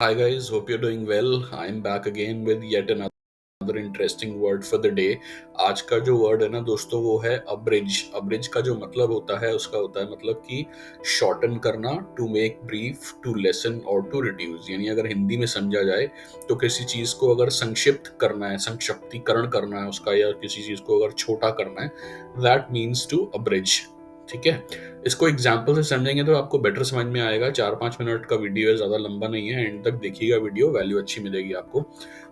Hi guys, hope you're doing well. I'm back again with yet another interesting word for the day. आज का जो word है ना दोस्तों वो है अब्रिज। अब्रिज का जो मतलब होता है उसका होता है मतलब कि शॉर्टन करना, to make brief, to lessen और टू रिड्यूस। यानी अगर हिंदी में समझा जाए तो किसी चीज को अगर संक्षिप्त करना है, संक्षिप्तीकरण करना है उसका, या किसी चीज को अगर छोटा करना है, दैट मीन्स टू अब्रिज। ठीक है, इसको एग्जाम्पल से समझेंगे तो आपको बेटर समझ में आएगा। 4-5 मिनट का वीडियो है, ज्यादा लंबा नहीं है। एंड तक देखिएगा वीडियो, वैल्यू अच्छी मिलेगी आपको।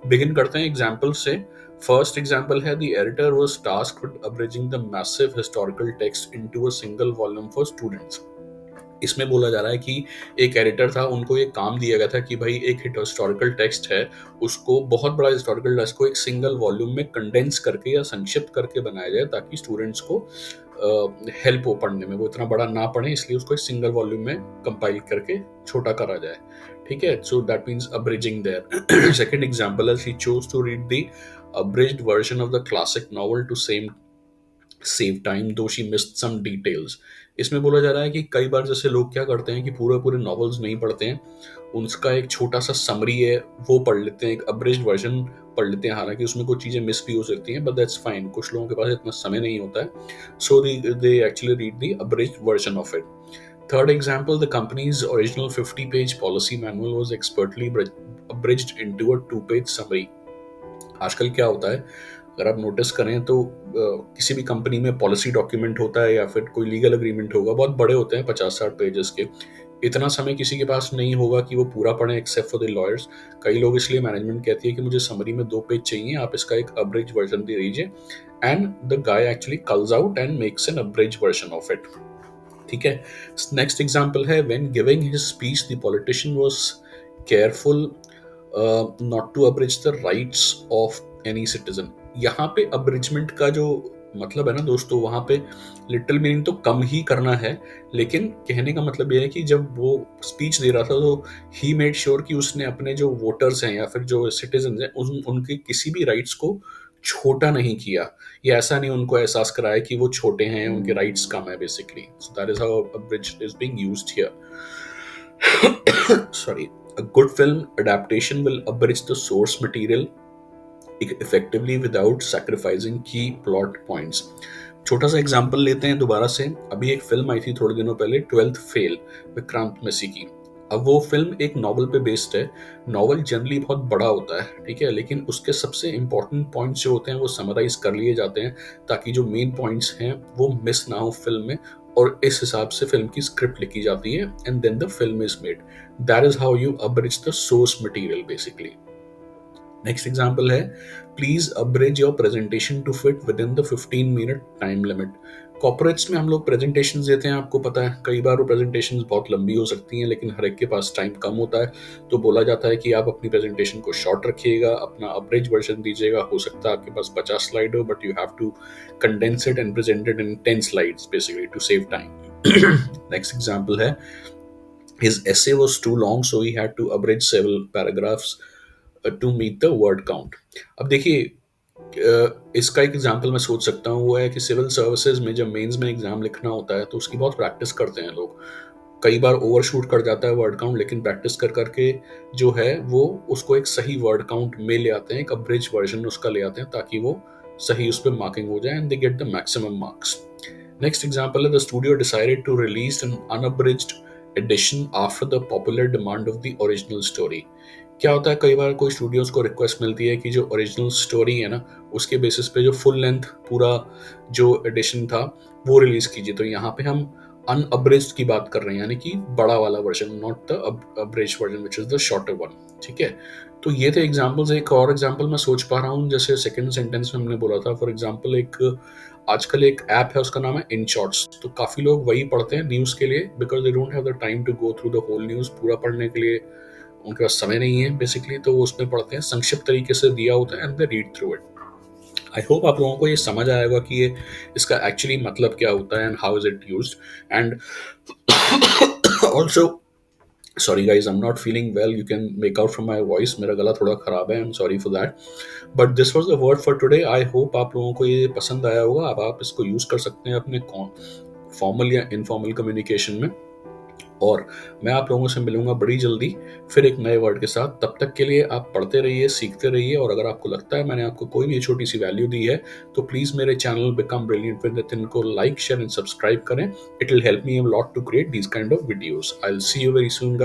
बिगिन करते हैं एग्जाम्पल से। फर्स्ट एग्जाम्पल है, the editor was tasked with abridging the massive historical text into a single volume for students. इसमें बोला जा रहा है कि एक एडिटर था, उनको ये काम दिया गया था कि भाई एक हिस्टोरिकल टेक्स्ट है, उसको बहुत बड़ा हिस्टोरिकल टेक्स्ट को एक सिंगल वॉल्यूम में कंडेंस करके या संक्षिप्त करके बनाया जाए ताकि स्टूडेंट्स को हेल्प हो पढ़ने में, वो इतना बड़ा ना पढ़े, इसलिए उसको एक सिंगल वॉल्यूम में कंपाइल करके छोटा करा जाए। ठीक है, so that means abridging there. Second example है, she chose to read the abridged version of the classic novel to save time though she missed some details। इसमें बोला जा रहा है कि कई बार जैसे लोग क्या करते हैं कि पूरे पूरे नॉवेल्स नहीं पढ़ते हैं, उसका एक छोटा सा समरी है वो पढ़ लेते हैं, एक अब्रिज्ड वर्जन पढ़ लेते हैं। हालांकि उसमें कुछ चीजें मिस भी हो सकती हैं, बट दैट्स फाइन, कुछ लोगों के पास इतना समय नहीं होता है, so they actually read the abridged version of it. Third example, the company's original 50-page policy manual was expertly abridged into a 2-page summary। आजकल क्या होता है, अगर आप नोटिस करें तो किसी भी कंपनी में पॉलिसी डॉक्यूमेंट होता है या फिर कोई लीगल एग्रीमेंट होगा, बहुत बड़े होते हैं, 50-60 पेजेस के। इतना समय किसी के पास नहीं होगा कि वो पूरा पढ़ें एक्सेप्ट फॉर द लॉयर्स। कई लोग, इसलिए मैनेजमेंट कहती है कि मुझे समरी में 2 पेज चाहिए, आप इसका एक अब्रिज वर्जन दे दीजिए। And the guy actually culls out and makes an abridge version of it. ठीक है, नेक्स्ट एग्जाम्पल है, when giving his speech the politician was careful not to abridge the rights of any citizen. यहाँ पे अब्रिजमेंट का जो मतलब है ना दोस्तों, वहां पे लिटिल मीनिंग तो कम ही करना है, लेकिन कहने का मतलब यह है कि जब वो स्पीच दे रहा था तो ही मेड श्योर कि उसने अपने जो वोटर्स हैं या फिर जो सिटीजन हैं उनके किसी भी राइट्स को छोटा नहीं किया। ये ऐसा नहीं उनको एहसास कराया कि वो छोटे हैं, उनके राइट्स कम है basically. So that is how abridge is being used here. Sorry. A good film adaptation will abridge the source material effectively without sacrificing key plot points। छोटा सा एग्जांपल लेते हैं दोबारा से। अभी एक फिल्म आई थी थोड़े दिनों पहले, 12th फेल, विक्रांत मैसी की। अब वो फिल्म एक नॉवल पे बेस्ड है। नॉवल जनरली बहुत बड़ा होता है, ठीक है, लेकिन उसके सबसे इंपॉर्टेंट पॉइंट्स जो होते हैं वो समराइज कर लिए जाते हैं ताकि जो मेन पॉइंट्स हैं वो मिस ना हो फिल्म में, और इस हिसाब से फिल्म की स्क्रिप्ट लिखी जाती है and then the film is made. That is how you abridge the source material basically. Next example है, please abridge your presentation to fit within the 15 minute time limit. Corporates में हम लोग presentations देते हैं, आपको पता है कई बार वो प्रेजेंटेशंस बहुत लंबी हो सकती हैं, लेकिन हर एक के पास टाइम कम होता है, तो बोला जाता है कि आप अपनी प्रेजेंटेशन को शॉर्ट रखिएगा, अपना अब्रिज वर्जन दीजिएगा। हो सकता है आपके पास 50 स्लाइड हो, but you have to condense it and present it in 10 slides basically to save time. Next example है, his essay was too long so he had to abridge several paragraphs to meet the word count। अब देखिए, इसका एक example मैं सोच सकता हूँ, वो है कि सिविल सर्विसेज में जब मेंस में एग्जाम लिखना होता है तो उसकी बहुत प्रैक्टिस करते हैं लोग। कई बार ओवरशूट कर जाता है वर्ड काउंट, लेकिन प्रैक्टिस कर करके जो है वो उसको एक सही वर्ड काउंट में ले आते हैं, एक अब्रिज वर्जन उसका ले आते हैं ताकि वो सही उस पर मार्किंग हो जाए and they get the maximum marks. Next example है, the studio decided to release an unabridged edition after the popular demand of the original story. क्या होता है, कई बार कोई स्टूडियोज को रिक्वेस्ट मिलती है कि जो ओरिजिनल स्टोरी है ना उसके बेसिस पे जो फुल लेंथ पूरा जो एडिशन था वो रिलीज कीजिए। तो यहाँ पे हम अनअब्रिज्ड की बात कर रहे हैं, यानी कि बड़ा वाला version, not the abridged version which is the shorter one. ठीक है, तो ये थे एग्जांपल्स। एक और एग्जांपल मैं सोच पा रहा हूँ, जैसे सेकंड सेंटेंस में हमने बोला था, फॉर एग्जांपल एक आजकल एक ऐप है उसका नाम है इन शॉर्ट्स, तो काफी लोग वही पढ़ते हैं न्यूज के लिए, because they don't have the time to go through the whole news. पूरा पढ़ने के लिए उनके पास समय नहीं है बेसिकली, तो वो उसमें पढ़ते हैं, संक्षिप्त तरीके से दिया होता है and they read through it. I hope आप लोगों को ये समझ आएगा कि ये इसका एक्चुअली मतलब क्या होता है and how is it used. And also, sorry guys, I'm not feeling well, you can make out from my voice, मेरा गला थोड़ा खराब है, I'm sorry for that, but this was the word for today। I hope आप लोगों को ये पसंद आया होगा। अब आप इसको यूज कर सकते हैं अपने फॉर्मल या इनफॉर्मल कम्युनिकेशन में। और मैं आप लोगों से मिलूंगा बड़ी जल्दी फिर एक नए वर्ड के साथ। तब तक के लिए आप पढ़ते रहिए, सीखते रहिए, और अगर आपको लगता है मैंने आपको कोई भी छोटी सी वैल्यू दी है तो प्लीज़ मेरे channel become brilliant with Nitin को लाइक, शेयर एंड सब्सक्राइब करें। It will help me a lot to create these kind of videos. I will see you very soon.